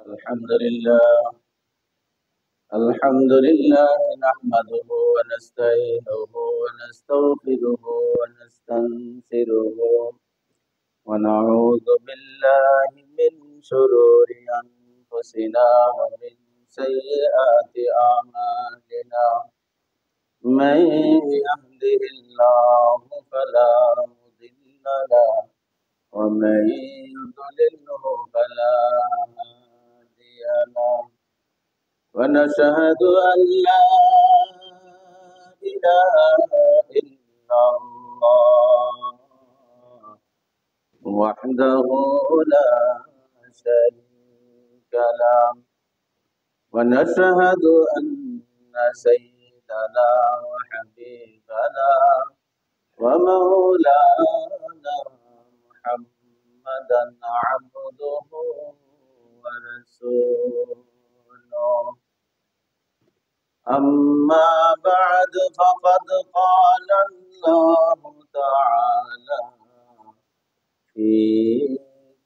الحمد لله نحمده ونستعينه ونستغفره ونستنصره ونعوذ بالله من شرور أنفسنا ومن سيئات أعمالنا من يهده الله فلا مضل له ومن يضلله فلا هادي له ونشهد أن لا إله إلا الله وحده لا شريك له ونشهد أن سيدنا وحبيبنا ومولانا محمدا عبده ورسوله أما بعد فقد قال الله تعالى في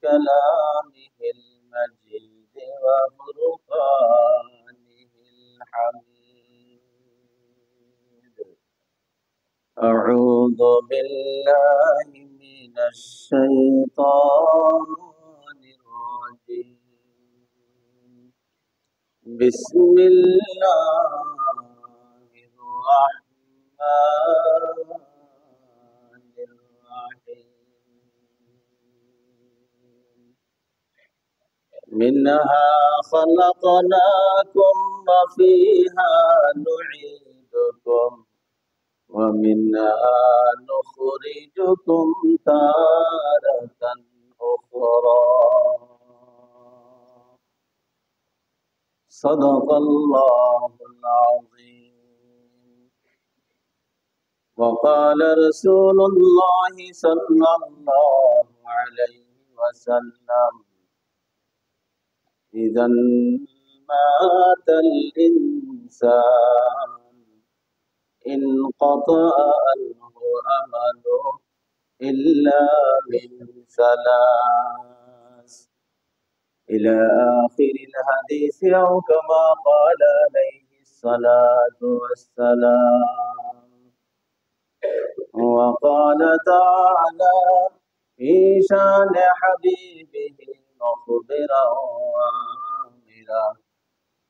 كلامه المجيد وفرقانه الحميد أعوذ بالله من الشيطان الرجيم بسم الله الرحمن الرحيم منها خلقناكم وفيها نعيدكم ومنها نخرجكم تارة أخرى صدق الله العظيم وقال رسول الله صلى الله عليه وسلم إذا مات الإنسان انقطع عنه عمله إلا من ثلاث إلى آخر الحديث أو كما قال عليه الصلاة والسلام وقال تعالى في شان حبيبه مخبرا وآمرا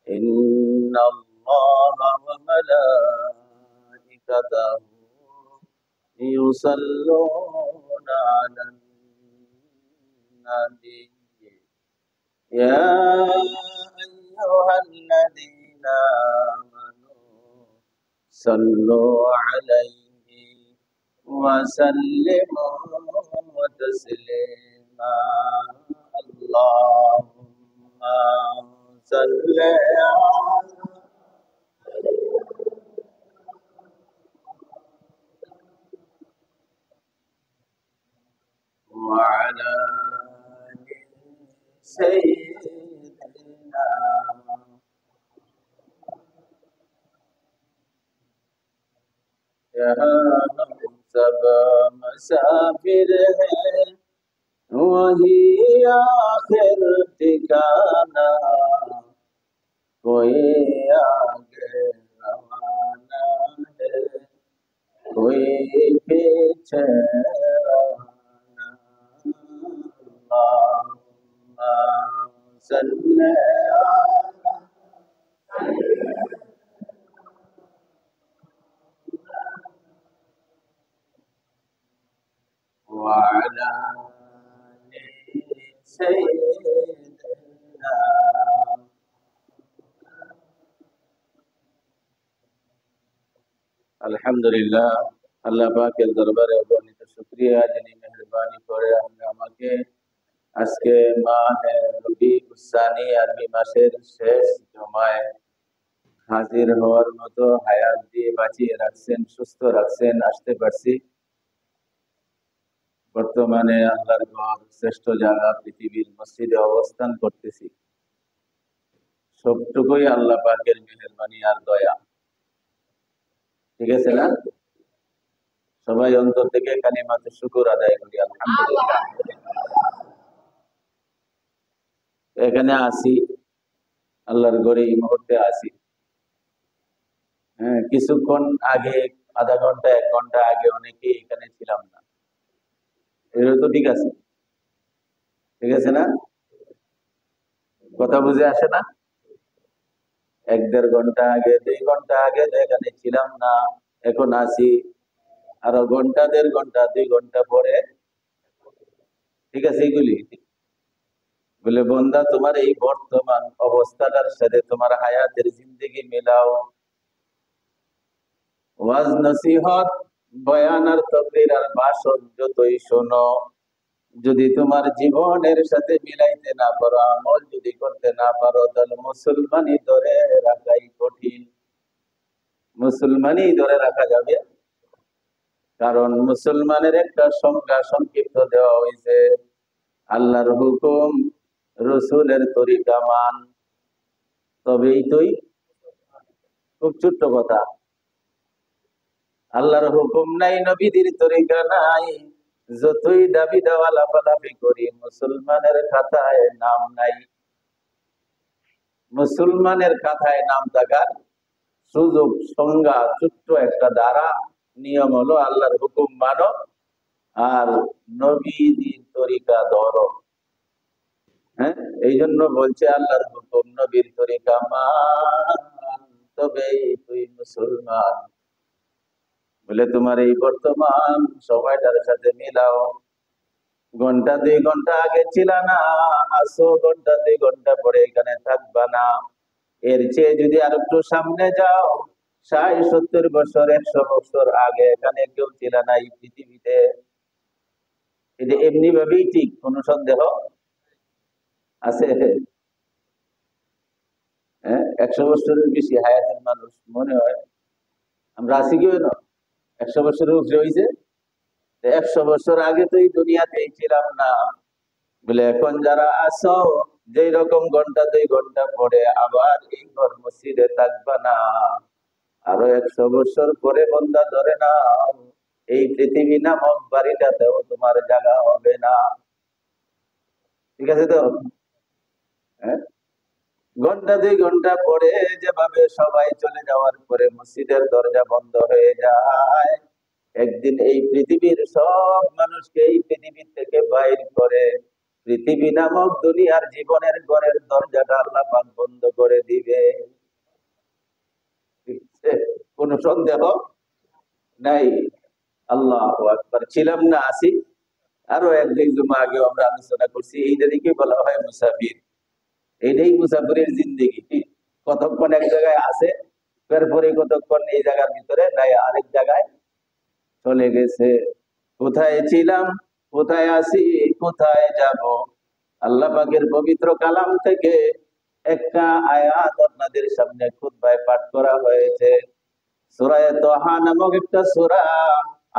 إن الله وملائكته يصلون على النبي يا أيها الذين آمنوا صلوا عليه وسلموا تسليما اللهم صل وعلى سيدنا يا सब مسافر है वही आखिर ठिकाना कोई आगे रवाना है कोई पीछे रवाना अल्लाहुम्मा सल्ली وعلى سيدنا আলহামদুলিল্লাহ আল্লাহ পাকের দরবারে অগণিত শুকরিয়া যিনি মেহেরবানি করে আমাকে আজকে মাহে রবিউল সানি আরবি মাসের শেষ জুমায় হাজির হওয়ার মতো হায়াত দিয়ে বাঁচিয়ে রাখছেন, সুস্থ রাখছেন, আসতে পারছি। বর্তমানে আল্লাহর ঘর শ্রেষ্ঠ জায়গা পৃথিবীর মসজিদে অবস্থান করতেছি। সবটুকুই আল্লাহ পাকের মেহেরবানি আর দয়া। ঠিক আছে না? সবাই অন্তর থেকে কালিমাতে শুকর আদায় করি আলহামদুলিল্লাহ। এখানে আসি আল্লাহর ঘরে এই মুহূর্তে আছি। হ্যাঁ, কিছুক্ষণ আগে, আধা ঘন্টা 1 ঘন্টা আগে অনেকে এখানে ছিলাম না। এটা তো ঠিক আছে, ঠিক আছে না? কথা বুঝে আসে না? 1-1.5 ঘন্টা আগে, 2 ঘন্টা আগে তো এখানে ছিলাম না, এখন আছি। আরো ঘন্টা, 1.5 ঘন্টা, 2 ঘন্টা পরে, ঠিক আছে এগুলি বলে, বন্দা তোমার এই বর্তমান অবস্থাটার সাথে তোমার হায়াতের জিন্দেগি মেলাও। ওয়াজ নসিহত, বয়ান আর তকরির আর ভাষণ যতই শোনো, যদি তোমার জীবনের সাথে মিলাইতে না পারো, আমল যদি করতে না পারো, তাহলে মুসলমানই ধরে রাখাই কঠিন। মুসলমানই ধরে রাখা যাবে, কারণ মুসলমানের একটা সংজ্ঞা সংক্ষিপ্ত দেওয়া হয়েছে, আল্লাহর হুকুম, রসুলের তরিকা মান, তবেই তুই। খুব ছোট্ট কথা, আল্লাহর হুকুম নাই, নবীদের তরিকা নাই, যতই দাবি দেওয়া লাফালাফি করি, মুসলমানের খাতায় নাম নাই। মুসলমানের খাতায় নাম থাকার সুযোগ, সংজ্ঞা, ছোট্ট একটা দ্বারা নিয়ম হলো আল্লাহর হুকুম মানো আর নবীদের তরিকা ধরো। হ্যাঁ, এই জন্য বলছে আল্লাহর হুকুম, নবীর তরিকা মান, তবেই তুই মুসলমান। বলে তোমার এই বর্তমান সময়টার সাথে মিলাও। ঘন্টা 2 ঘন্টা আগে ছিল না, আসো ঘন্টা 2 ঘন্টা পরে এখানে থাকবা না। এর চেয়ে যদি আর একটু সামনে যাও, 60-70 বছর, 100 বছর আগে এখানে কেউ ছিল না এই পৃথিবীতে। এটা এমনি ভাবেই ঠিক, কোনো সন্দেহ আছে? হ্যাঁ, 100 বছরের বেশি হায়াতের মানুষ মনে হয় আমরা আছি, কেউ না 100 বছরের উপরে হয়েছে। 100 বছর আগে তো এই দুনিয়াতেই ছিলাম না। বলে এখন যারা আসো, যেই রকম ঘন্টা 2 ঘন্টা পরে আবার এই ঘর মসজিদে থাকবা না, আরো 100 বছর পরে বন্দা ধরে না, এই পৃথিবী নামক বাড়িটাতেও তোমার জায়গা হবে না। ঠিক আছে তো? হ্যাঁ, ঘন্টা 2 ঘন্টা পরে যেভাবে সবাই চলে যাওয়ার পরে মসজিদের দরজা বন্ধ হয়ে যায়, একদিন এই পৃথিবীর সব মানুষকে এই পৃথিবী থেকে বাইর করে পৃথিবী নামক দুনিয়ার জীবনের ঘরের দরজাটা আল্লাহ পাক বন্ধ করে দিবে। কোন সন্দেহ নাই। আল্লাহু আকবার। ছিলাম না, আসি। আরো 1-2 জুমা আগে আমরা আলোচনা করছি, এইটাকে বলা হয় মুসাফির। এটাই মুসাফিরের জিন্দেগি। কতক্ষণ এক জায়গায় আছে, তারপরে কতক্ষণ এই জায়গার ভিতরে নাই, আরেক জায়গায় চলে গেছে। কোথায় ছিলাম, কোথায় আছি, কোথায় যাব? আল্লাহ পাকের পবিত্র কালাম থেকে একটা আয়াত আপনাদের সামনে খুতবায় পাঠ করা হয়েছে। সূরা তাহা নামক একটা সূরা,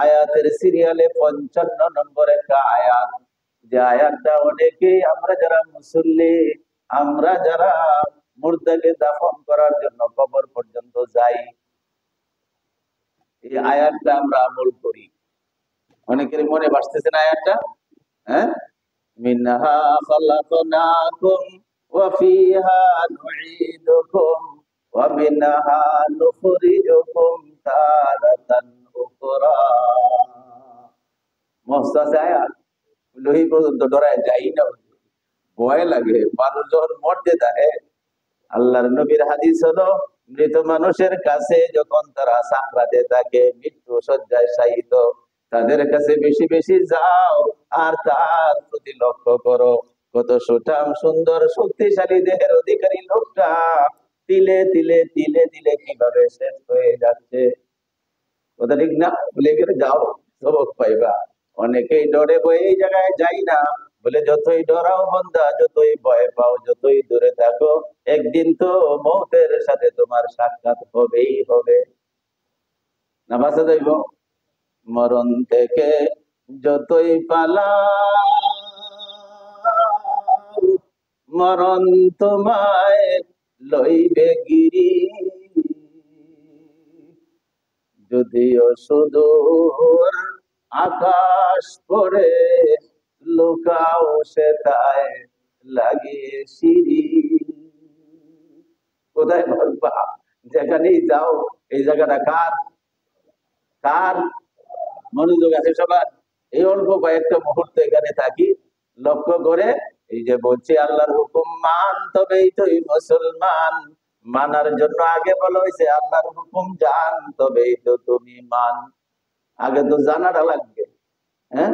আয়াতের সিরিয়ালে 55 নম্বর একটা আয়াত। যে আয়াতটা অনেকেই আমরা যারা মুসল্লি, আমরা যারা মুর্দাকে দাফন করার জন্য কবর পর্যন্ত যাই, এই আয়াতটা আমরা আমল করি। অনেকের মনে ভাসতেছে না আয়াতটা? হ্যাঁ, মিনহা খালাকনাকুম ওয়া ফিহা নুঈদুকুম ওয়া মিনহা নুখরিজুকুম তারাতান উখরা। মহসাস আয়াত, লোহি পর্যন্ত ডরায় যাই না, ভয় লাগে মানুষ যখন মরতে থাকে। আল্লাহর নবীর হাদিস হলো, মৃত মানুষের কাছে যখন তারা সাকরাতে থাকে, মৃত্যু শয্যায় শায়িত, তাদের কাছে বেশি বেশি যাও আর তার প্রতি লক্ষ্য করো, কত সুঠাম সুন্দর শক্তিশালী দেহের অধিকারী লোকটা তিলে তিলে তিলে তিলে কিভাবে শেষ হয়ে যাচ্ছে। কথা ঠিক না? বলে গেলে যাও, সবক পাইবা। অনেকেই ডরে বই এই জায়গায় যাই না। বলে যতই ডরাও বন্দা, যতই ভয় পাও, যতই দূরে থাকো, একদিন তো মৌতের সাথে তোমার সাক্ষাৎ হবেই হবে। না বাঁচা যাইব? মরণ থেকে যতই পালাও, মরণ তোমায় লইবে গিরি। যদিও সুদূর আকাশ পড়ে, লুকাও সে তাই লাগিয়ে সিঁড়ি। কোথায় ভাববা? যেখানেই যাও এই জায়গাটা কার কার মনোযোগ আছে সবার? এই অল্প কয়েকটা মুহূর্ত এখানে থাকি, লক্ষ্য করে এই যে বলছি আল্লাহর হুকুম মান তবেই তুই মুসলমান। মানার জন্য আগে বলা হয়েছে আল্লাহর হুকুম জান তবেই তো তুমি মান। আগে তো জানাটা লাগবে, হ্যাঁ?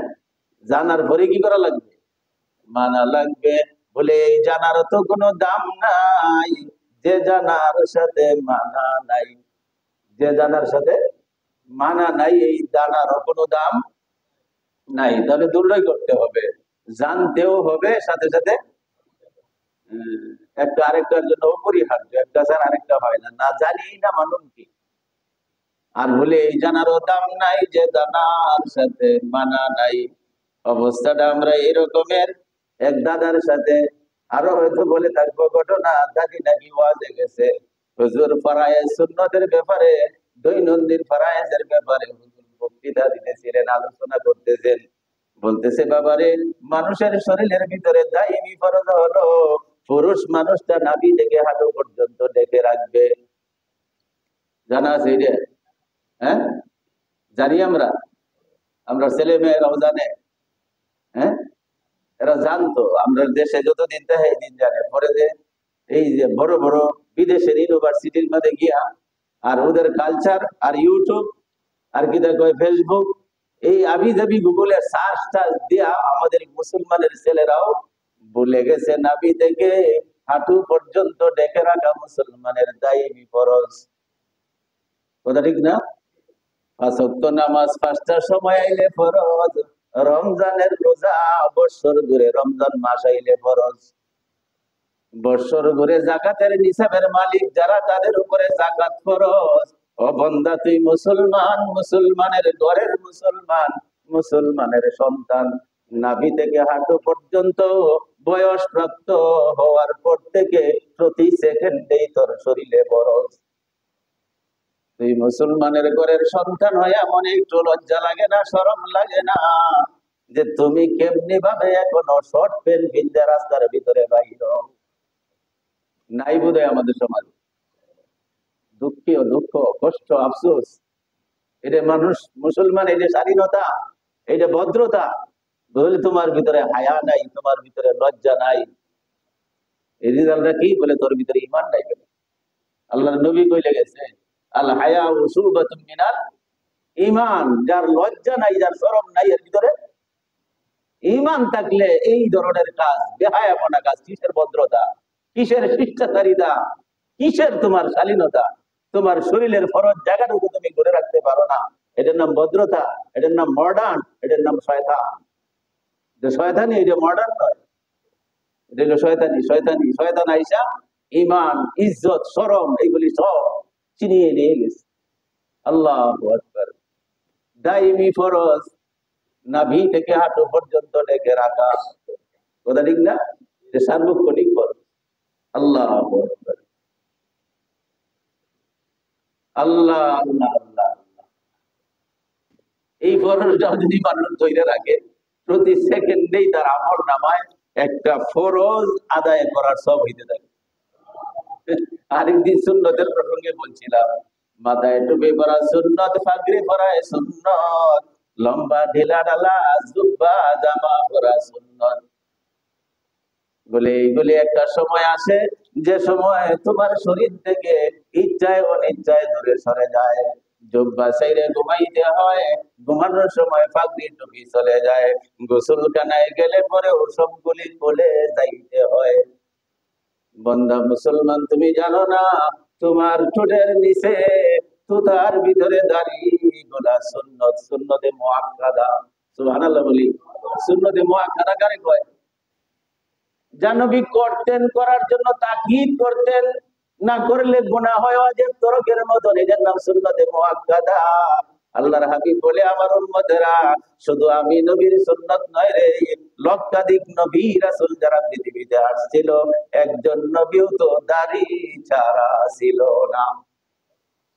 জানার পরে কি করা লাগবে? মানা লাগবে। বলে এই জানার তো কোনো দাম নাই, যে জানার সাথে মানা নাই। যে জানার সাথে মানা নাই, এই জানারও কোনো দাম নাই। তাহলে দুটোই করতে হবে, জানতেও হবে, সাথে সাথে একটা আরেকটার জন্য অপরিহার্য, একটা ছাড়া আরেকটা হয় না। না জানি না মানুষ কি। আর বলে এই জানারও দাম নাই, যে জানার সাথে মানা নাই। অবস্থাটা আমরা এরকমের। এক দাদার সাথে আরো হয়তো বলে থাকবো ঘটনা, দাদি নাকি ওয়াজে গেছে, হুজুর ফরায়েজ সুন্নতের ব্যাপারে, দৈনন্দিন ফরায়েজের ব্যাপারে হুজুর বক্তৃতা দিতেছিলেন, আলোচনা করতেছেন। বলতেছে বাবারে, মানুষের শরীরের ভিতরে দাইমি ফরজ হলো পুরুষ মানুষটা নাভি থেকে হাঁটু পর্যন্ত ডেকে রাখবে। জানা আছে রে? হ্যাঁ, জানি আমরা। আমরা ছেলে মেয়েরাও জানে, হ্যাঁ, এরা জানতো। আমরা দেশে যতদিন থাকে এই দিন জানে। পরে যে এই যে বড় বড় বিদেশের ইউনিভার্সিটির মধ্যে গিয়া আর ওদের কালচার আর ইউটিউব আর কি দেখো ফেসবুক, এই আবি যাবি গুগলে সার্চ টার্চ দিয়া আমাদের মুসলমানের ছেলেরাও ভুলে গেছে নাবি থেকে হাঁটু পর্যন্ত ডেকে রাখা মুসলমানের দায়ী ফরজ। কথা ঠিক না? পাঁচ ওয়াক্ত নামাজ পাঁচটার সময় আইলে ফরজ। রমজানের রোজা বৎসর ঘুরে রমজান মাস আইলে ফরজ। বৎসর ঘুরে জাকাতের নিসাবের মালিক যারা, তাদের উপরে জাকাত ফরজ। ও বান্দা, তুই মুসলমান, মুসলমানের ঘরের মুসলমান, মুসলমানের সন্তান। নাভি থেকে হাঁটু পর্যন্ত বয়স প্রাপ্ত হওয়ার পর থেকে প্রতি সেকেন্ডেই তোর শরীরে ফরজ। তুই মুসলমানের ঘরের সন্তান হয়ে এমন একটু লজ্জা লাগে না, শরম লাগে না যে তুমি কেমনি ভাবে এখনো শর্ট প্যান্ট ভিজে রাস্তার ভিতরে বাইর? নাই বোধহয় আমাদের সমাজে। দুঃখীয়, দুঃখ, কষ্ট, আফসোস। এটা মানুষ মুসলমান, এই যে স্বাধীনতা, এই যে ভদ্রতা, বলে তোমার ভিতরে হায়া নাই, তোমার ভিতরে লজ্জা নাই। এই রেজাল্টটা কি? বলে তোর ভিতরে ইমান নাই। বলে আল্লাহর নবী কইলে গেছে, আল হায়া উসুবাতুম মিনাল ইমান। যার লজ্জা নাই, যার শরম নাই, এর ভিতরে ইমান থাকলে এই ধরনের কাজ, বেহায়াপনা কাজ, কিসের ভদ্রতা, কিসের শিষ্টাচারিতা, কিসের তোমার শালীনতা? তোমার শরীরের ফরজ জায়গাটুকু তুমি করে রাখতে পারো না, এটার নাম ভদ্রতা, এটার নাম মডার্ন, এটার নাম শয়তান। শয়তানি, এটা মডার্ন নয়, এটা হলো শয়তানি। শয়তানি, শয়তান আইসা ইমান, ইজ্জত, শরম এইগুলি সব চিনিয়ে নিয়ে গেছে। আল্লাহু আকবার। দাইমি ফরজ নাভি থেকে হাঁটু পর্যন্ত ডেকে রাখা। কথা ঠিক না? যে সার্বক্ষণিক ফরজ। আল্লাহু আকবার। আল্লাহ আল্লাহ আল্লাহ। এই ফরজটাও যদি মানুষ ধরে রাখে, প্রতি সেকেন্ডেই তার আমল নামায় একটা ফরজ আদায় করার সব হইতে থাকে। আরেকদিন সুন্নতের প্রসঙ্গে বলছিলাম, মাথায় টুপি পরা সুন্নত, পাগড়ি পরায় সুন্নত, লম্বা ঢিলা ঢালা জুব্বা জামা পরা সুন্নত। বলে এইগুলি একটা সময় আসে যে সময় তোমার শরীর থেকে ইচ্ছায় অনিচ্ছায় দূরে সরে যায়। জুব্বা সাইরে ঘুমাইতে হয়, ঘুমানোর সময় পাগড়ি টুপি চলে যায়, গোসলখানায় গেলে পরে ওসবগুলি খুলে যাইতে হয়। বন্দা মুসলমান, তুমি জানো না তোমার ঠোঁটের নিচে তুতার ভিতরে দাঁড়িয়ে গোলা সুন্নত, সুন্নতে মুআক্কাদা। সুবহানাল্লাহ বলি। সুন্নতে মুআক্কাদা কারে কয়? জানবী করতেন, করার জন্য তাকিদ করতেন, না করলে গুনাহ হয় ওয়াজিব তরকের মতন, এটার নাম সুন্নতে মুআক্কাদা। আল্লাহর হাবিব বলে, আমার উম্মতেরা, শুধু আমি নবীর সুন্নাত নয় রে, লক্ষাধিক নবী রাসূল যারা পৃথিবীতে আসছিল, একজন নবীও তো দাড়ি ছাড়া ছিল না।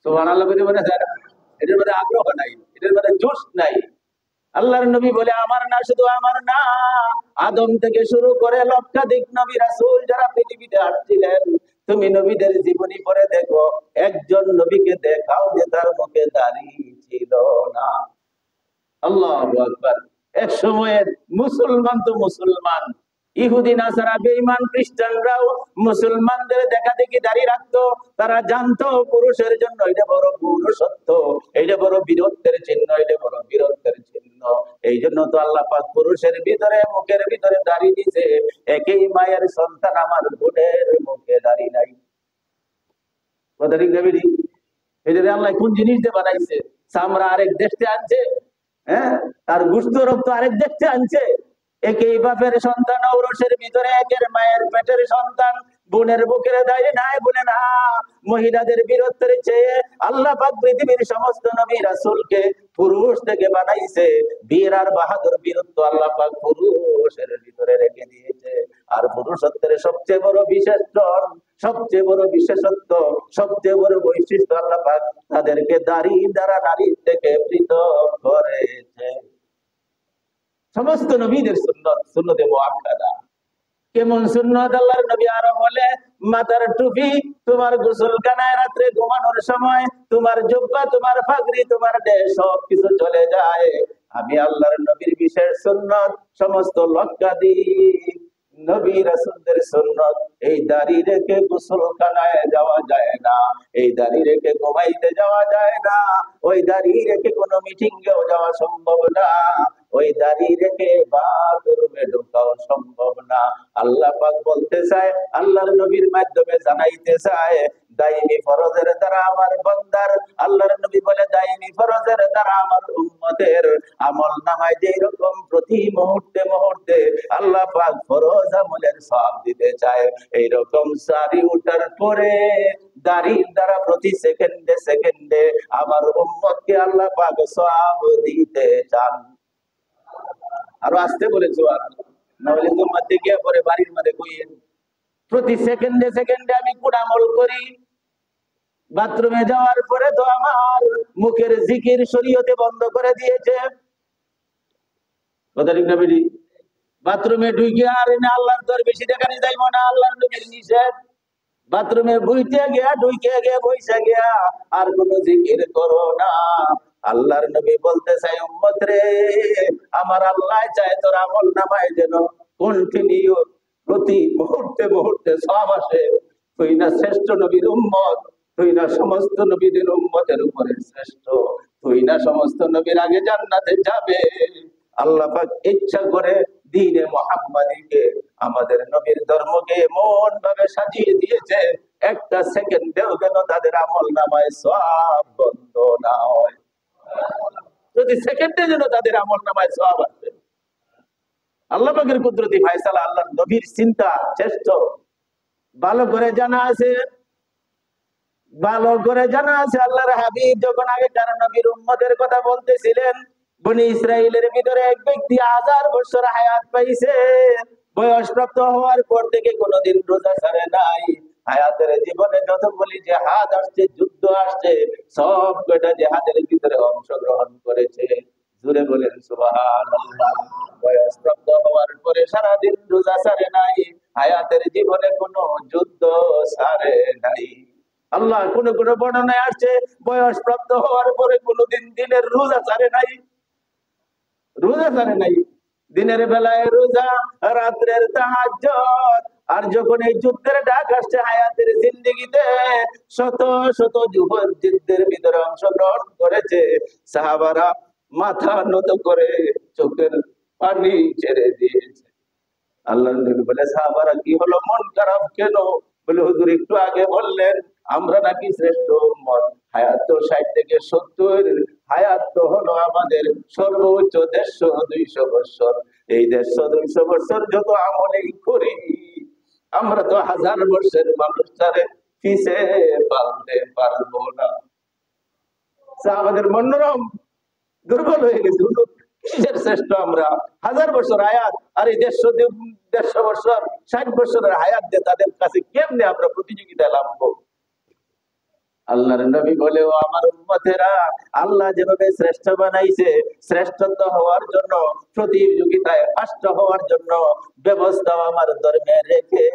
সুবহানাল্লাহ বলে মনে হয় এটার মধ্যে আগ্রহ নাই, এটার মধ্যে জোশ নাই। আল্লাহর নবী বলে, আমার না, শুধু আমার না, আদম থেকে শুরু করে লক্ষাধিক নবী রাসূল যারা পৃথিবীতে আসছিলেন, তুমি নবীদের জীবনী পড়ে দেখো, একজন নবীকে দেখাও যে তার মুখে দাড়ি ছিল না। আল্লাহু আকবার। এক সময়ের মুসলমান তো মুসলমান, ইহুদি নাসারা বেঈমান খ্রিস্টানরাও মুসলমানদের দেখা দেখি দাঁড়িয়ে রাখতো। তারা জানতো পুরুষের জন্য এটা বড় পুরুষত্ব, এটা বড় বীরত্বের চিহ্ন, এটা বড় বীরত্বের চিহ্ন। এই জন্য তো আল্লাহ পাক পুরুষের ভিতরে মুখের ভিতরে দাড়ি দিছে। একই মায়ের সন্তান আমার বোনের মুখে দাড়ি নাই। কথা ঠিক না বেরি? এই যে আল্লাহ কোন জিনিস দিয়ে বানাইছে? চামড়া আরেক দেশে আনছে, হ্যাঁ, আর গুস্ত রক্ত আরেক দেখতে আনছে। একই বাপের সন্তান, ঔরসের ভিতরে একের মায়ের পেটের সন্তান, বোনের বুকের দাঁড়িয়ে নাই বলে না। মহিলাদের বীরত্বের চেয়ে আল্লাহ পাক পৃথিবীর সমস্ত নবী রাসূলকে পুরুষ থেকে বানাইছে। বীর আর বাহাদুর বীরত্ব আল্লাহ পাক পুরুষের ভিতরে রেখে দিয়েছে। আর পুরুষত্বের সবচেয়ে বড় বিশেষণ, সবচেয়ে বড় বিশেষত্ব, সবচেয়ে বড় বৈশিষ্ট্য আল্লাহ পাক তাদেরকে দাড়ি দ্বারা নারী থেকে পৃথক করেছে। সমস্ত নবীদের সুন্নত, সুন্নতে মুআক্কাদা। কেমন সুন্নত? আল্লাহর নবী আরো বলে, মাথার টুপি, তোমার গোসলখানায় রাত্রে ঘুমানোর সময় তোমার জুব্বা, তোমার পাগড়ি, তোমার দেশ সবকিছু চলে যায়। আমি আল্লাহর নবীর বিশেষ সুন্নত, সমস্ত লক্ষাধিক নবী রাসূলদের সুন্নত, এই দাড়ি রেখে গোসলখানায় যাওয়া যায় না, এই দাড়ি রেখে ঘুমাইতে যাওয়া যায় না, ওই দাড়ি রেখে কোনো মিটিং এও যাওয়া সম্ভব না, ওই দাড়ি রেখে বাথরুমে ঢোকাও সম্ভব না। আল্লাহ পাক বলতে চায়, আল্লাহর নবীর মাধ্যমে জানাইতে চায়, দাইমি ফরজের দ্বারা আমার বান্দার, আল্লাহর নবী বলে দাইমি ফরজের দ্বারা আমার উম্মতের আমল নামায় যেই রকম প্রতি মুহূর্তে মুহূর্তে আল্লাহ পাক ফরজ আমলের সওয়াব দিতে চায়, এই রকম সারি উঠার পরে দাড়ির দ্বারা প্রতি সেকেন্ডে সেকেন্ডে আমার উম্মতকে আল্লাহ পাক সওয়াব দিতে চান। আরো আসতে বলে সুবহানাল্লাহ, না হলে তো মধ্যে গিয়ে পরে বাড়ির মধ্যে কইয়েন প্রতি সেকেন্ডে সেকেন্ডে আমি কোন আমল করি। বাথরুমে যাওয়ার পরে তো আমার মুখের জিকির শরীয়তে বন্ধ করে দিয়েছে। কথা ঠিক না বেটি? বাথরুমে ঢুকে আর না আল্লাহর দরবেশি দেখানি যাইব না, আল্লাহর নবীর নিষেধ। বাথরুমে বইতে গিয়া ঢুকে গিয়া বইসা গিয়া আর কোন জিকির করো না। আল্লাহর নবী বলতে চাই, উম্মত রে, আমার আল্লাহ চায় তোর আমল নামায় যেন কন্টিনিউ প্রতি মুহূর্তে মুহূর্তে সওয়াব আসে। তুই না শ্রেষ্ঠ নবীর উম্মত, তুই না সমস্ত নবীদের উম্মতের উপরে শ্রেষ্ঠ, তুই না সমস্ত নবীর আগে জান্নাতে যাবে। আল্লাহ পাক ইচ্ছা করে দ্বীনে মুহাম্মাদীকে, আমাদের নবীর ধর্মকে এমন ভাবে সাজিয়ে দিয়েছে, একটা সেকেন্ডেও যেন তাদের আমল নামায় সওয়াব বন্ধ না হয়। প্রতি সেকেন্ডে যেন তাদের আমল নামায় সওয়াব আসবে। আল্লাহ পাকের কুদরতি ফায়সালা, আল্লাহর নবীর চিন্তা শ্রেষ্ঠ। ভালো করে জানা আছে, ভালো করে জানা আছে, আল্লাহর হাবিব যখন আগে কার নবীর উম্মতের কথা বলতেছিলেন, বনি ইসরাইলের ভিতরে এক ব্যক্তি 1000 বছর হায়াত পাইছে, বয়সপ্রাপ্ত হওয়ার পর থেকে কোনোদিন রোজা ছাড়ে নাই। হায়াতের জীবনে যতগুলি জিহাদ আসছে, যুদ্ধ আসছে, সব কয়টা জিহাদের ভিতরে অংশগ্রহণ করেছে। জুড়ে বলেন সুবহানাল্লাহ। বয়সপ্রাপ্ত হওয়ার পরে সারাদিন রোজা ছাড়ে নাই, হায়াতের জীবনে কোনো যুদ্ধ ছাড়ে নাই। আল্লাহ কোন কোন বর্ণনায় আসছে বয়সপ্রাপ্ত হওয়ার পরে কোনোদিন দিনের রোজা ছাড়ে নাই, রোজা ছাড়ে নাই। দিনের বেলায় রোজা, রাত্রের তাহাজ্জুদ। আর যখন এই যুদ্ধের ডাক আসছে হায়াতের জিন্দেগিতে, শত শত যুবক যুদ্ধের ভিতরে অংশগ্রহণ করেছে, সাহাবারা মাথা নত করে চোখের পানি ছেড়ে দিয়েছে। আল্লাহর নবী বলে, সাহাবারা কি হলো, মন খারাপ কেন? বলে, হুজুর একটু আগে বললেন আমরা নাকি শ্রেষ্ঠ উম্মত। হায়াত তো 60 থেকে 70, হায়াত তো হলো আমাদের সর্বোচ্চ 150-200 বছর। এই 150-200 বছর যত আমলেই করি, আমরা তো 1000 বছরের মানুষটারে পিছে পালতে পারবো না। আমাদের মনোরম দুর্বল হয়ে গেছে। কিসের শ্রেষ্ঠ আমরা? 1000 বছর হায়াত, আর এই 150 বছর 60 বছরের হায়াত দিয়ে তাদের কাছে কেমনে আমরা প্রতিযোগিতা লাভবো? আল্লাহর নবী বলে, ও আমার উম্মতেরা, আল্লাহ যেভাবে শ্রেষ্ঠ বানাইছে, শ্রেষ্ঠত্ব হওয়ার জন্য, প্রতিযোগিতায় ফার্স্ট হওয়ার জন্য ব্যবস্থা আমার ধর্মে রেখে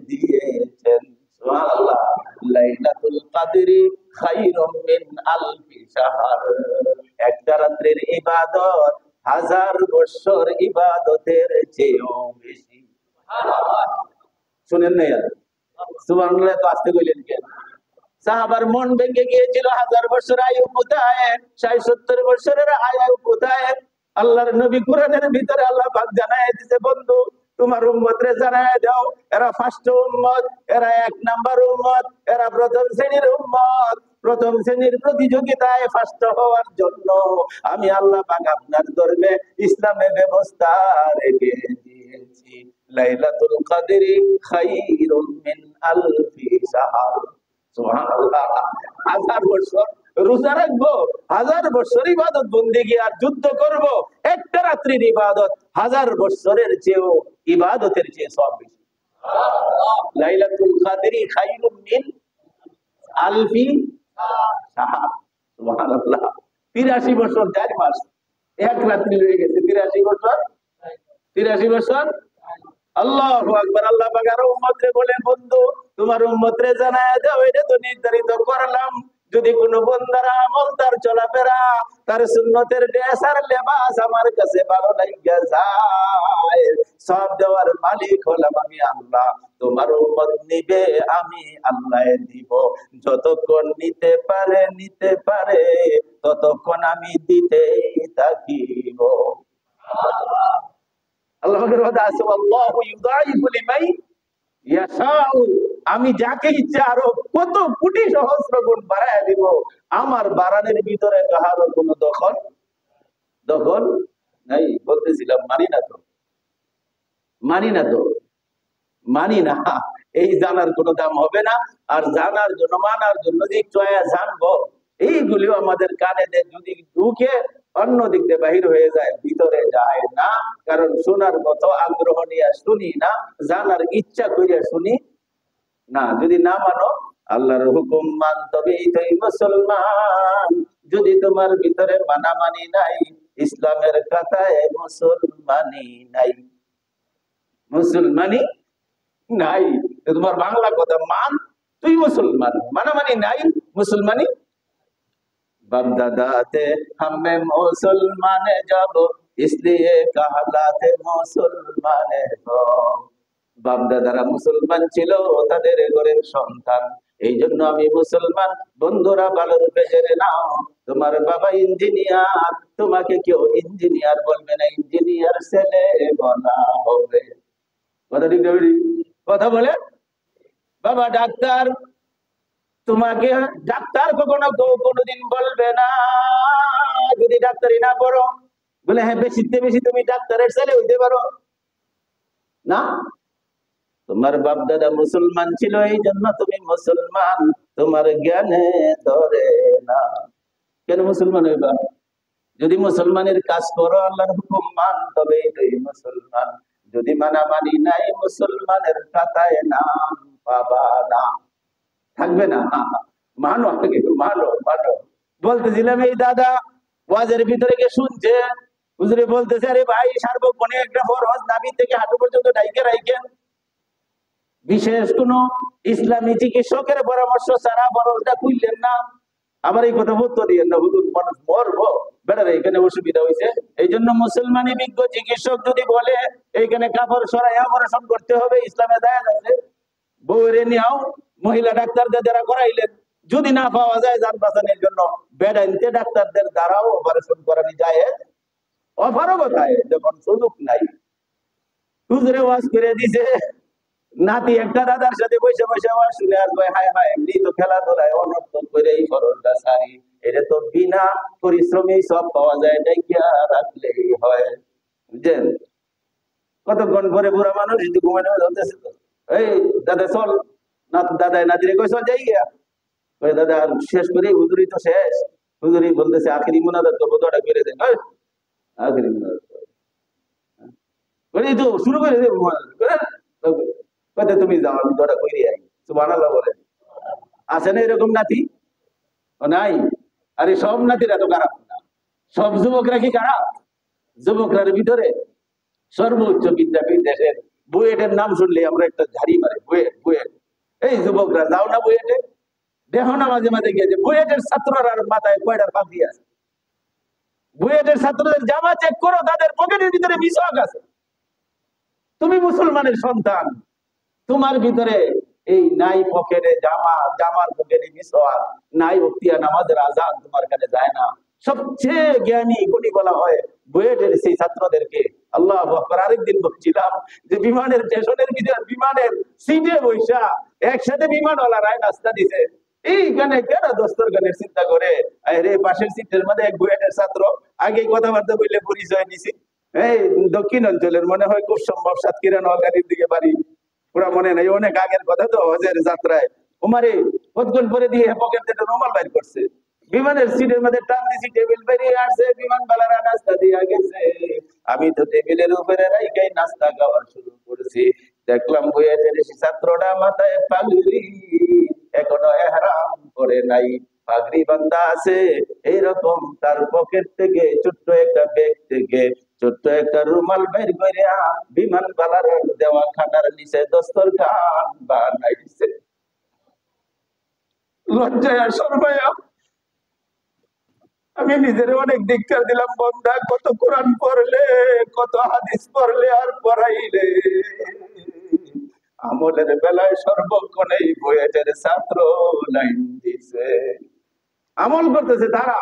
দিয়েছেন। সুবহানাল্লাহ। ইবাদত 1000 বছর ইবাদতের চেয়েও বেশি। শুনেন না সুবহানাল্লাহ, তো আসতে কইলেন কেন? সাহাবার মন ভেঙে গিয়েছিল, 1000 বছর আয়ু কোথায়, 60-70 বছরের আয়ু কোথায়? আল্লাহর নবী কোরআনের ভিতরে আল্লাহ পাক জানায় দিতে, বন্ধু তোমার উম্মতরে জানায় দাও, এরা ফার্স্ট উম্মত, এরা 1 নাম্বার উম্মত, এরা প্রথম শ্রেণীর উম্মত। প্রথম শ্রেণীর প্রতিযোগিতায় ফার্স্ট হওয়ার জন্য আমি আল্লাহ পাক আপনার ধর্মে ইসলামে ব্যবস্থা রেখে দিয়েছি। লাইলাতুল কদরি খায়রুম মিন আলফি শাহর। সুবহানাল্লাহ। 1000 বছর রোজা রাখবো, 1000 বছর ইবাদত বন্দেগী আর যুদ্ধ করব, একটা রাত্রির ইবাদত 1000 বছরের চেয়েও ইবাদতের চেয়ে সব বেশি। লাইলাতুল কদরি খায়রুম মিন আলফি শাহর। সুবহানাল্লাহ। 83 বছর 4 মাস, এক রাত্রি হয়ে গেছে। 83 বছর, 83 বছর। আল্লাহু আকবার। আল্লাহ পাক আরো উম্মতরে বলে, বন্ধু তোমার উম্মতরে জানায় দাও, এটা তো নির্ধারিত করলাম, যদি কোনো বান্দার আমল, তার চলাফেরা, তার সুন্নতের ড্রেস আর লেবাস আমার কাছে ভালো লাগিয়া যায়, সব দেওয়ার মালিক হলাম আমি আল্লাহ। তোমার উম্মত নিবে, আমি আল্লাহ দিব। যতক্ষণ নিতে পারে ততক্ষণ আমি দিতেই থাকিব। আল্লাহর ওয়াদা আছে, আল্লাহু ইউদাইফু লিমান ইয়াশাউ, আমি যাকে ইচ্ছা আরো কত কোটি সহস্র গুণ বাড়ায় দিব। আমার বাড়ানোর ভিতরে কাহারও কোনো দখল নাই। বলতেছিলাম মানি না, এই জানার কোনো দাম হবে না। আর জানার জন্য, মানার জন্য যে চয়া জানবো, এইগুলিও আমাদের কানে যদি ঢুকে অন্য দিক দিয়ে বাহির হয়ে যায়, ভিতরে যায় না। কারণ শোনার মতো আগ্রহ নিয়ে শুনি না, জানার ইচ্ছা করে শুনি না। যদি না মানো, আল্লাহর হুকুম মান, তবেই তো মুসলমান। যদি তোমার ভিতরে মানামানি নাই, ইসলামের কথায় মুসলমানি নাই, মুসলমানি নাই। তোমার বাংলা কথা মান, তুই মুসলমান, মানামানি নাই, মুসলমানি। बाप दादा थे हमें मुसलमान जब, इसलिए कहलाते मुसलमान हो। বাপ দাদারা মুসলমান ছিল, তাদের ঘরের সন্তান, এই জন্য আমি মুসলমান। বন্ধুরা ভালো রূপে জেনে নাও, তোমার বাবা ইঞ্জিনিয়ার, তোমাকে কেউ ইঞ্জিনিয়ার বলবে না, ইঞ্জিনিয়ার ছেলে বলা হবে। কথা ঠিক না? কথা বলে। বাবা ডাক্তার, তোমাকে ডাক্তার কখনো কোনোদিন বলবে না যদি ডাক্তারি না পড়ো। বলে হ্যাঁ, বেশি তুমি ডাক্তারের ছেলে হইতে পারো না। তোমার বাপ দাদা মুসলমান ছিল, এই জন্য তুমি মুসলমান, তোমার জ্ঞানে ধরে না। কেন মুসলমান হইবা? যদি মুসলমানের কাজ করো, আল্লাহর হুকুম মান, তবেই তুই মুসলমান। যদি মানামানি নাই, মুসলমানের খাতায় নাম পাবা না, থাকবে না। মানো বলতেছিলাম, এই দাদা ওয়াজের ভিতরে গিয়ে শুনছে, হুজুরে বলতেছে, আরে ভাই সার্বক্ষণিক একটা ফরজ নাভি থেকে হাঁটু পর্যন্ত ডাইকে রাখেন, বিশেষ কোন ইসলামী চিকিৎসকের পরামর্শ ছাড়া ফরজটা খুললেন না। আবার এই কথা উত্তর দিয়েন না, হুজুর মানুষ মরবো, বেটার এখানে অসুবিধা হয়েছে। এই জন্য মুসলমানি বিজ্ঞ চিকিৎসক যদি বলে এইখানে কাপড় সরাই অপারেশন করতে হবে, ইসলামে দায় আছে, বউরে নিয়েও মহিলা ডাক্তারদের দ্বারা করাইলেন, যদি না পাওয়া যায় যান বাঁচানোর জন্য, বেড আনতে ডাক্তারদের দ্বারাও অপারেশন করানি যায়। অপারগতায় যখন সুযোগ নাই, হুজুরে ওয়াজ করে দিছে, নাতি একটা দাদার সাথে বসে ওয়াজ শুনে আর কয়, হায় হায়, এমনি তো খেলাধুলায় অনর্থক করে এই খরচটা সারি, এটা তো বিনা পরিশ্রমে সব পাওয়া যায়, ডাইকিয়া রাখলেই হয়। বুঝছেন? কতক্ষণ পরে বুড়া মানুষ ঘুমানো ধরতেছে, এই দাদা চল, দাদাই নাতিরে কই চল যাই গিয়া, দাদা শেষ করে হুজুরি তো শেষ। হুজুরি বলতেছে আখিরি মুনাজাত করবো, দোয়াটা করে দেন। আখিরি মুনাজাত তো শুরু করে দেব, তুমি যাও, আমি দোয়াটা করে আই। সুবহানাল্লাহ বলে। আছে না এরকম নাতি? নাই। আরে সব নাতিরা তো খারাপ না, সব যুবকরা কি খারাপ? যুবকরার ভিতরে সর্বোচ্চ বিদ্যাপীঠ দেশের বুয়েটের নাম শুনলে আমরা একটা ঝাড়ি মারে, বুয়েট। এই যুবকরা যাও না বুয়েটে, দেখো না মাঝে মাঝে গিয়ে বুয়েটের ছাত্ররা মাথায় কয়টার পাখি আছে। বুয়েটের ছাত্রদের জামা চেক করো, তাদের পকেটের ভিতরে মিসওয়াক আছে। তুমি মুসলমানের সন্তান, তোমার ভিতরে এই নাই পকেটে জামা, জামার পকেটে মিসওয়াক, নাই উক্তিয়া নামাজের আজান তোমার কাছে যায় না। সবচেয়ে জ্ঞানী গুণী বলা হয় বুয়েটের সেই ছাত্রদেরকে। আল্লাহু আকবার। আরেকদিন বলছিলাম যে বিমানের স্টেশনের ভিতরে বিমানের সিটে বৈশা একসাথে বিমানওয়ালারাই নাস্তা দিছে। এইখানে কেন দস্তরখানের চিন্তা করে? আরে পাশের সিটের মধ্যে এক বুয়েটের ছাত্র, আগে কথাবার্তা বললে পরিচয় নিছি। এই দক্ষিণ অঞ্চলের, মনে হয় খুব সম্ভব সাতক্ষীরা নোয়াখালীর দিকে বাড়ি, পুরা মনে নাই, অনেক আগের কথা তো, হজের যাত্রায় উমারে কতক্ষণ পরে দিয়ে পকেট থেকে রুমাল বাইর করছে, বিমানের সিটের মধ্যে টান দিছি, টেবিল বেরিয়ে আসছে, বিমান বালারা নাস্তা দিয়ে গেছে, আমি তো টেবিলের উপরে রাইখাই নাস্তা খাওয়া শুরু করেছি। দেখলাম বুয়েটের ছাত্রটা মাথায় পাগড়ি, এখনো এহরাম করে নাই, পাগড়ি বান্ধা আছে, এইরকম তার পকেট থেকে ছোট্ট একটা ব্যাগ থেকে ছোট্ট একটা রুমাল বের করে বিমান বালার দেওয়া খানার নিচে দস্তরখান বানাইছে। লজ্জায় শর্মায়া আমি নিজের অনেক ধিক্কার দিলাম, বন্ধা কত কোরআন পড়লে, কত হাদিস পড়লে আর পড়াইলে, আমলের বেলায় সর্বক্ষণ এই বুয়েটের ছাত্র লাইন দিছে, আমল করতেছে তারা।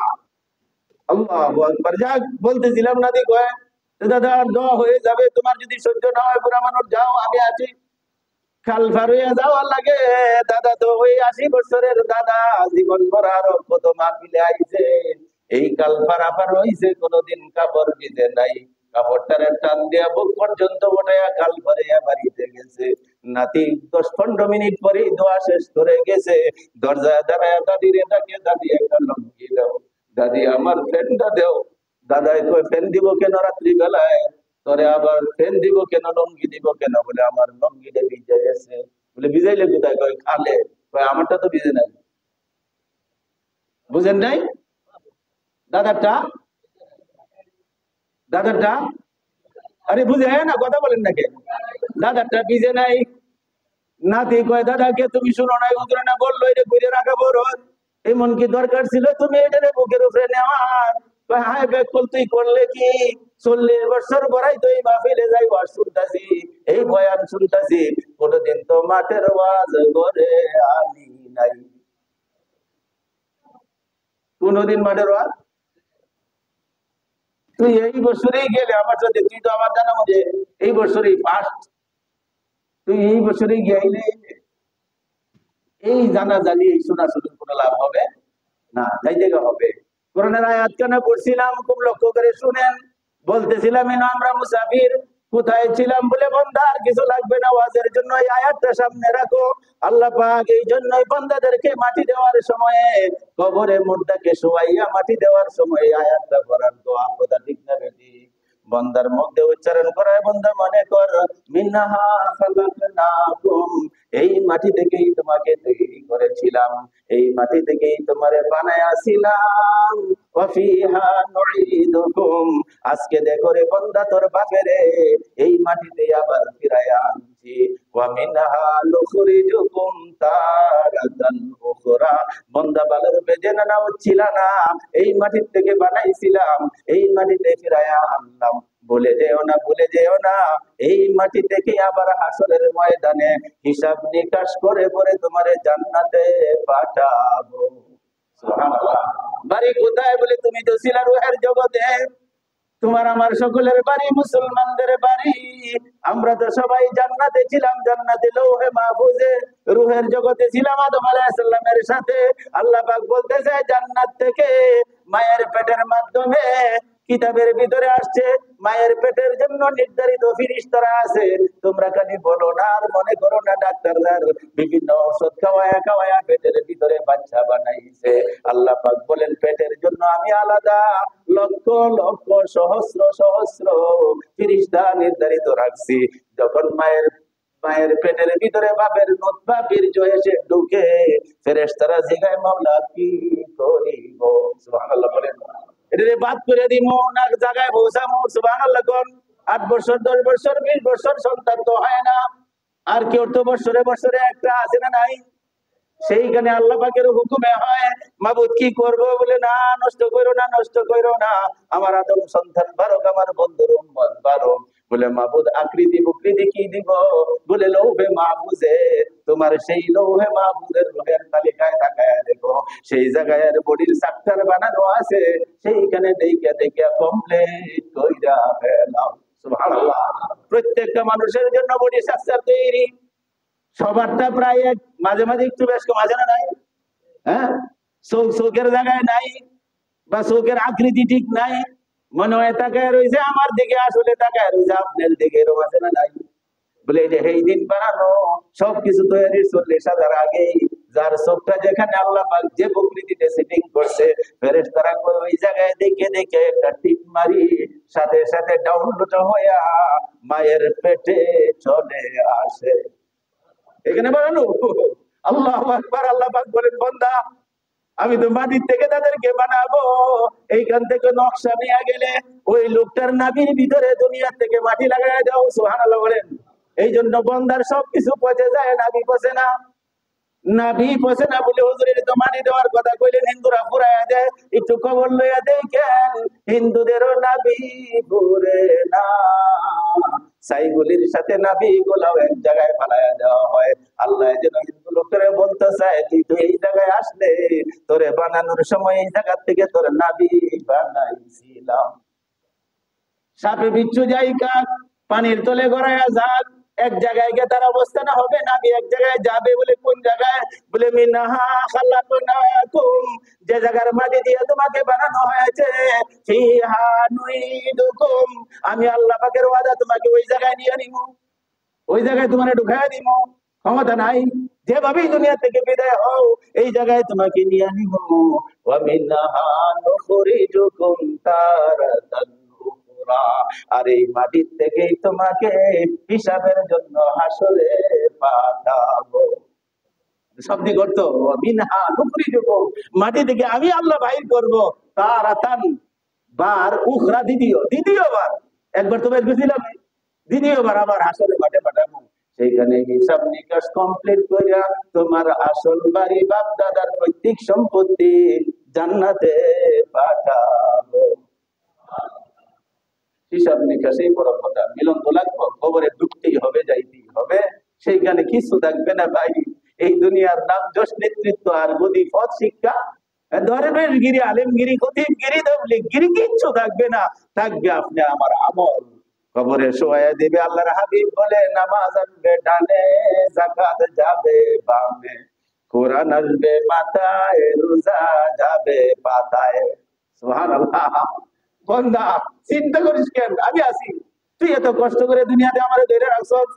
আল্লাহু আকবার। যাক, বলতেছিলাম না দি কয় দাদা দোয়া হয়ে যাবে, তোমার যদি সহ্য না হয় বুড়া মানুষ যাও, আমি আছি। খাল পার হইয়া যাওয়ার লাগে দাদা, তো ওই 80 বছরের দাদা, জীবন ভর আরো কত মাহফিলে আইছে, এই কাল পারাপার হইছে, কোনদিন কাপড় ভিজে নাই, কাপড়টারে টান দিয়া বুক পর্যন্ত ওঠাইয়া কাল পারিয়া বাড়িতে গেছে। নাতি 10-15 মিনিট পরে দোয়া শেষ করে গেছে, দরজায় দাঁড়ায় দাদিরে ডাকে, দাদি একটা লঙ্গি দাও, দাদি আমার ফ্যানটা দাও। দাদাই কই ফ্যান দিব কেন রাত্রি বেলায়, তোরে আবার ফ্যান দিব কেন, লঙ্গি দিব কেন? বলে আমার লঙ্গিটা ভিজে গেছে। বলে ভিজাইলে কোথায়? কয় খালে। কয় আমারটা তো ভিজে নাই। বুঝেন নাই? দাদারটা, দাদারটা, আরে বুঝে না, কথা বলেন নাকি? দাদারটা ভিজে নাই। নাতি কয় দাদাকে তুমি শুনো নাই, উদরে না বললো এটা ঘুরে রাখা বড়, এমন কি দরকার ছিল তুমি এটারে বুকের উপরে নেওয়ার? হায় বেকুল, তুই করলে কি? 40 বছর পরাই তো এই মাহফিলে যাই ওয়াজ শুনতাছি, এই বয়ান শুনতাছি, কোনদিন তো মাঠের ওয়াজ করে আনি নাই। কোনদিন মাঠের ওয়াজ? তুই এই বছরেই গেলে আমার সাথে, তুই তো আমার জানা মধ্যে এই বছরই ফার্স্ট, তুই এই বছরেই গেলে, এই জানা জানি এই শোনা শুধু কোনো লাভ হবে না, তাই জায়গা হবে। কোরআনের আয়াত কেন পড়ছিলাম খুব লক্ষ্য করে শুনেন। বলতেছিলাম আমরা মুসাফির, কোথায় ছিলাম বলে বান্দা আর কিছু লাগবে না ওয়াজের জন্য, এই আয়াতটা সামনে রাখো। আল্লাহ পাক এই জন্যই বান্দাদেরকে মাটি দেওয়ার সময়ে, কবরে মুর্দাকে শোয়াইয়া মাটি দেওয়ার সময় আয়াতটা পড়ার দোয়া, কথা ঠিক না বেটি? বন্দার মধ্যে উচ্চারণ করায়, বন্দা মনে কর মিনহা খালাকনাকুম, এই মাটি থেকেই তোমাকে তৈরি করেছিলাম, এই মাটি থেকেই তোমারে বানায়াছিলাম, ওয়া ফিহা নুঈদুকুম, আজকে দেখো রে বান্দা তোর বাপেরে এই মাটিতে আবার ফিরায়া আনছি, ওয়া মিনহা নুখরিজুকুম তারাতান উখরা, বান্দা বালার বেজে না হচ্ছিল না, এই মাটি থেকে বানাইছিলাম, এই মাটিতে ফিরায়া আনলাম, বলে যেও না, ভুলে যেও না, এই মাটি থেকে আবার হাসরের ময়দানে হিসাব নিকাশ করে পরে তোমারে জান্নাতে পাঠাবো। সুবহানাল্লাহ। বাড়ি কোথায় বলে? তুমি তো ছিলা রুহের জগতে, তোমার আমার সকলের বাড়ি মুসলমানদের বাড়ি, আমরা তো সবাই জান্নাতে ছিলাম, জান্নাতে লৌহে মাহফুজে, রুহের জগতে ছিলাম আদম আলাইহিস সালামের সাথে। আল্লাহ পাক বলতেছে জান্নাত থেকে মায়ের পেটের মাধ্যমে কিতাবের ভিতরে আসছে, মায়ের পেটের জন্য নির্ধারিত ফেরেশতারা আছে, তোমরা খালি বলো না আর মনে করো না ডাক্তারদার বিভিন্ন ঔষধ খাওয়ায়া খাওয়ায়া পেটের ভিতরে বাচ্চা বানাইছে। আল্লাহ পাক বলেন পেটের জন্য আমি আলাদা লক্ষ লক্ষ সহস্র সহস্র ফেরেশতা নির্ধারিত রাখছি। যখন মায়ের পেটের ভিতরে বাপের নুতফা বীর্য এসে ঢুকে, ফেরেশতারা জিগায় মাওলা কি করিব? সুবহানাল্লাহ বলেন। এটারে বাদ করে দিমু না জায়গায় পৌঁছামু? সুবহানাল্লাহ কোন। 8 বছর 10 বছর 20 বছর সন্তান তো হয় না, আর কেউ তো বছরে বছরে একটা আছে না নাই? সেইখানে আল্লাহ পাকের হুকুমে হয় মাবুদ কি করব বলে, না নষ্ট করো না, নষ্ট করো না, আমার আদম সন্তান বারক, আমার বন্ধুর উম্মত বারক। বলে মাবুদ আকৃতি বুকৃতি কি দিব? বলে লৌহে মাহফুজে, তোমার সেই লৌহে মাহফুজের রোহের তালিকায় তাকায় দেখো, সেই জায়গায় বডির স্ট্রাকচার বানানো আছে, সেইখানে দেখে দেখে কমপ্লিট কইরা ফেলাম। সুবহানাল্লাহ। প্রত্যেকটা মানুষের জন্য বডি স্ট্রাকচার তৈরি, সবারটা প্রায় এক, মাঝে মাঝে একটু বেশ কম আছে না নাই? হ্যাঁ, চোখের জায়গায় নাই, বা চোখের আকৃতি ঠিক নাই, মনে হয় তাকায় রয়েছে আমার দিকে, আসলে তাকায় রয়েছে আপনার দিকে, এরকম আছে না নাই? বলে যে এই দিন বানানো সবকিছু তৈরি 40,000 আগেই, যার চোখটা যেখানে আল্লাহ পাক যে প্রকৃতিতে সেটিং করছে, ফেরেশতারা ওই জায়গায় দেখে দেখে একটা টিপ মারি, সাথে সাথে ডাউনলোড হইয়া মায়ের পেটে চলে আসে। এখানে বানানো আল্লাহু আকবার। আল্লাহ পাক বলেন, বান্দা আমি তো মাটির থেকে তাদেরকে বানাবো, এইখান থেকে নকশা নিয়ে গেলে ওই লোকটার নাভির ভিতরে দুনিয়া থেকে মাটি লাগাই দাও। সুবহানাল্লাহ বলেন। এই জন্য বন্দার সবকিছু পচে যায়, নাভি পচে না। নাভি পচে না বলে হুজুরের তো মাটি দেওয়ার কথা কইলেন, হিন্দুরা ফুরাইয়া দেয়। একটু খবর লইয়া দেখেন, হিন্দুদেরও নাভি ঘুরে না, সাইগুলির সাথে নাভি গুলাও এক জায়গায় ফালাইয়া দেওয়া হয়। আল্লাহ যেন হিন্দু লোকেরা বলতে চায়, তুই তো এই জায়গায় আসলে তোরে বানানোর সময় এই জায়গা থেকে তোর নাভি বানাইছিলাম। সাপে বিচ্ছু যাই কাক, পানির তলে গড়াইয়া যাক, এক জায়গায় গিয়ে তার অবস্থা না হবে, নাভি এক জায়গায় যাবে। বলে কোন জায়গায়? বলে মিনহা খালাকনাকুম, যে জায়গার মাটি দিয়ে তোমাকে বানানো হয়েছে, ফিহা নুইদুকুম, আমি আল্লাহ পাকের ওয়াদা তোমাকে ওই জায়গায় নিয়ে নিব, ওই জায়গায় তোমাকে ঢুকাইয়া দিব। ক্ষমতা নাই, যেভাবেই দুনিয়া থেকে বিদায় হও এই জায়গায় তোমাকে নিয়ে নিব। ওয়া মিনহা নুখরিজুকুম তারাতান উখরা, আর এই মাটির থেকেই তোমাকে হিসাবের জন্য হাসরে পাঠাবো। শব্দ করতো মিনহা নুখরিজুকুম, মাটি থেকে আমি আল্লাহ বাইর করব, তারাতান বার উখরা, দ্বিতীয়বার। একবার তো বের করেছিলাম, দ্বিতীয়বার আবার হাসরে মাঠে পাঠাবো। সেইখানে হিসাব নিকাশ কমপ্লিট করিয়া তোমার আসল বাড়ি বাপ দাদার পৈতৃক সম্পত্তি জান্নাতে পাঠাবো। হিসাব নিকাশই বড় কথা। মিলন তো লাগবো, খবরে ঢুকতেই হবে, যাইতেই হবে, সেইখানে কিছু থাকবে না ভাই। এই দুনিয়ার নাম যশ, নেতৃত্ব আর গদি পদ শিক্ষা, ধর্মের গিরি, আলেমগিরি, খতিবগিরি, তবলিগগিরি কিচ্ছু থাকবে না। থাকবে আপনি আমার আমল। কবরে শোয়া দিবে আল্লাহর হাবিব বলে, নামাজ আসবে ডানে, যাকাত যাবে বামে, কোরআন আসবে মাথায়, রোজা যাবে পাতায়। সুবহানাল্লাহ। বান্দা চিন্তা করিস কেন? আমি আছি, তুই এত কষ্ট করে দুনিয়াতে আমারে ধরে রাখছস,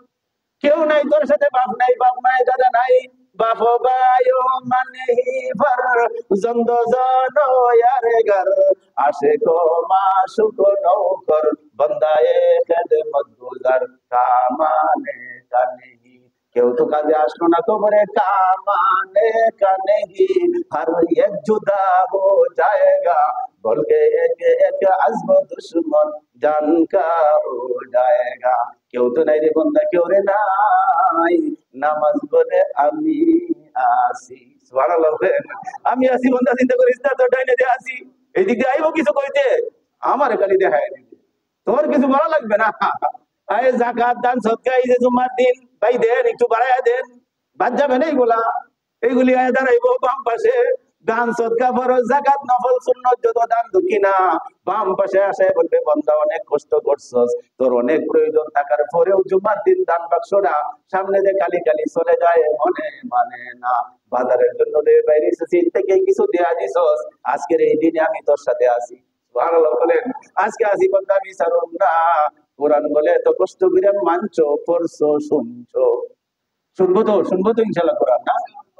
কেউ নাই তোর সাথে, বাপ নাই, বাপ নাই, দাদা নাই, বাপ বায়ো মানে হি ভর জন্দ জানো यार घर आशे को माशुक नौकर बंदाए खिदमत गुजार कामाने का नहीं। কেউ তো কাজে আসলো না কবরে, কামানে কা নেহি, হর এক জুদা হো জায়েগা, বলকে এক এক আজব দুশ্মন জান কা হো জায়েগা। কেউ তো নাই রে বন্দা, কেউ রে নাই, নামাজ বলে আমি আসি। সুবহানাল্লাহ। আমি আসি বন্দা, চিন্তা করিস না, তোর ডাইনে যে আসি, এইদিক দিয়ে আইবো কিছু কইতে, আমার খালি দেখায় দিবে, তোর কিছু বলা লাগবে না। আয় যাকাত দান সদকা, এই যে জুমার দিন ভাই দেন, একটু বাড়াইয়া দেন, বাদ যাবে না এইগুলা। এইগুলি আয় দাঁড়াইবো বাম পাশে, দান সদকা ফরজ, যাকাত নফল, সুন্নত যত দান দক্ষিণা বাম পাশে আসে, বলবে বান্দা অনেক কষ্ট করছস, তোর অনেক প্রয়োজন থাকার পরেও জুমার দিন দান বাক্সটা সামনে দিয়ে খালি খালি চলে যায়, মনে মানে না। বাজারের জন্য বাইরে সিল থেকে কিছু দেয়া দিছস, আজকের এই দিনে আমি তোর সাথে আছি। সুবহানাল্লাহ বলেন। আজকে আসি বন্ধা, আমি ছাড়ব না। কোরআন বলে এত কষ্ট করে মানছো, পড়ছো, শুনছো, শুনবো তো ইনশাল্লাহ কোরআন না,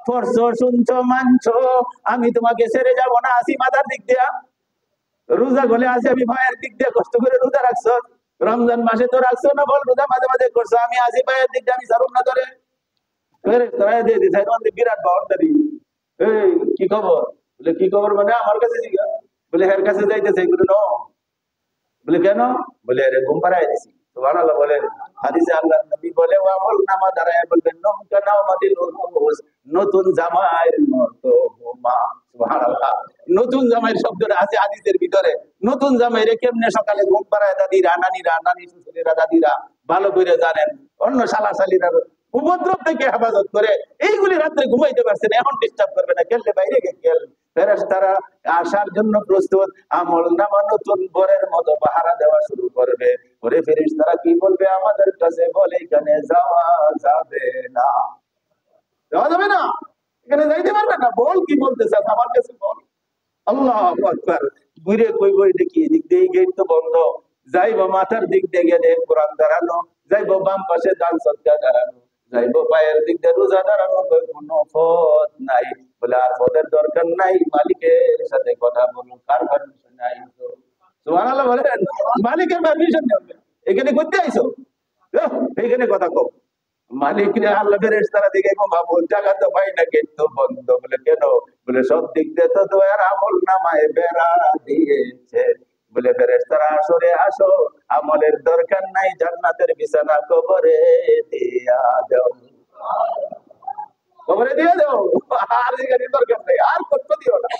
পড়ছো, শুনছো, মানছো, আমি তোমাকে ছেড়ে যাব না। আসি মাথার দিক দিয়া, রোজা গলে আসি আমি ভাইয়ের দিক দিয়ে, কষ্ট করে রোজা রাখছো, রমজান মাসে তো রাখছো না, বল রোজা মাঝে মাঝে করছো, আমি আসি ভাইয়ের দিক দিয়ে, আমি ছাড়ব না তোরে। বিরাট বাউন্ডারি। এই কি খবর? বলে কি খবর মানে আমার কাছে জিজ্ঞা। বলে এর কাছে যাইতেছে, এগুলো ন। বলে কেন? বলে আরে ঘুম পাড়ায় দিছি, সুবহানাল্লাহ বলেন। হাদিসে আল্লাহর নবী বলে ও আমলনামা দাঁড়ায় বলবেন নমকা নাওমাতিল উরুস, নতুন জামাইয়ের মতো বোমা। সুবহানাল্লাহ। নতুন জামাইয়ের শব্দটা আছে হাদিসের ভিতরে। নতুন জামাইরে কেমনে সকালে ঘুম পাড়ায় দাদিরা, নানিরা, নানি শ্বশুরেরা, দাদিরা ভালো করে জানেন। অন্য শালাশালীরা উপদ্রব থেকে হেফাজত করে, এইগুলি রাত্রে ঘুমাইতে পারছেন, এখন ডিস্টার্ব করবে না, খেললে বাইরে খেল। ফেরেশতারা আসার জন্য প্রস্তুত, আমলনামা নতুন বরের মতো পাহারা দেওয়া শুরু করবে। ওরে ফেরেশতারা কি বলবে আমাদের কাছে? বলে এখানে যাওয়া যাবে না, যাওয়া যাবে না, এখানে যাইতে পারবে না। বল কি বলতে চাস আমার কাছে বল। আল্লাহু আকবার। ঘুরে কই বই দেখি এদিক দিয়ে গেট তো বন্ধ, যাইবো মাথার দিক দিয়ে গেলে কোরআন দাঁড়ানো, যাইবো বাম পাশে দান সদকা দাঁড়ানো, যাইবো পায়ের দিক দিয়ে রোজা দাঁড়ানো, কোনো পথ নাই। বলে আর পথের দরকার নাই, মালিকের সাথে কথা বলুন। কার পারমিশন নাই? সুবহানাল্লাহ বলেন। মালিকের পারমিশন নেবে। এখানে করতে আইছো, এইখানে কথা কও। মালিক রে আল্লাহ ফেরেশতারা দিকে বাবু জায়গা তো পাই না, গেট তো বন্ধ। বলে কেন? বলে সব দিক দিয়ে তো দয়ার আমল নামায় বেড়া দিয়েছে। বলে ফেরেশতারা আসরে আসো, আমলের দরকার নাই, জান্নাতের বিছানা কবরে দিয়া দাও, কবরে দিয়ে দাও। আর এখানে দরকার নেই, আর কত দিও না।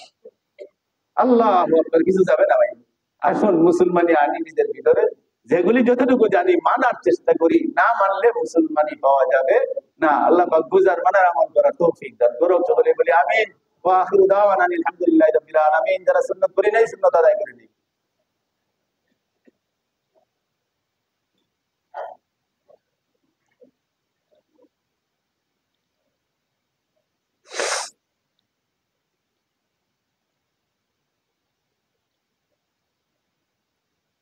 আল্লাহু আকবার। কিছু যাবে না ভাই। আসুন মুসলমানি আনি নিজের ভিতরে, যেগুলি যতটুকু জানি মানার চেষ্টা করি, না মানলে মুসলমানি পাওয়া যাবে না। আল্লাহ পাক বুঝার মানার আমল করার তৌফিক দান করুন। সকলে বলি আমিন। ওয়া আখিরু দাওয়ানা আলহামদুলিল্লাহি রাব্বিল আলামিন। যারা সুন্নাত করি নাই সুন্নাত আদায় করে নিই।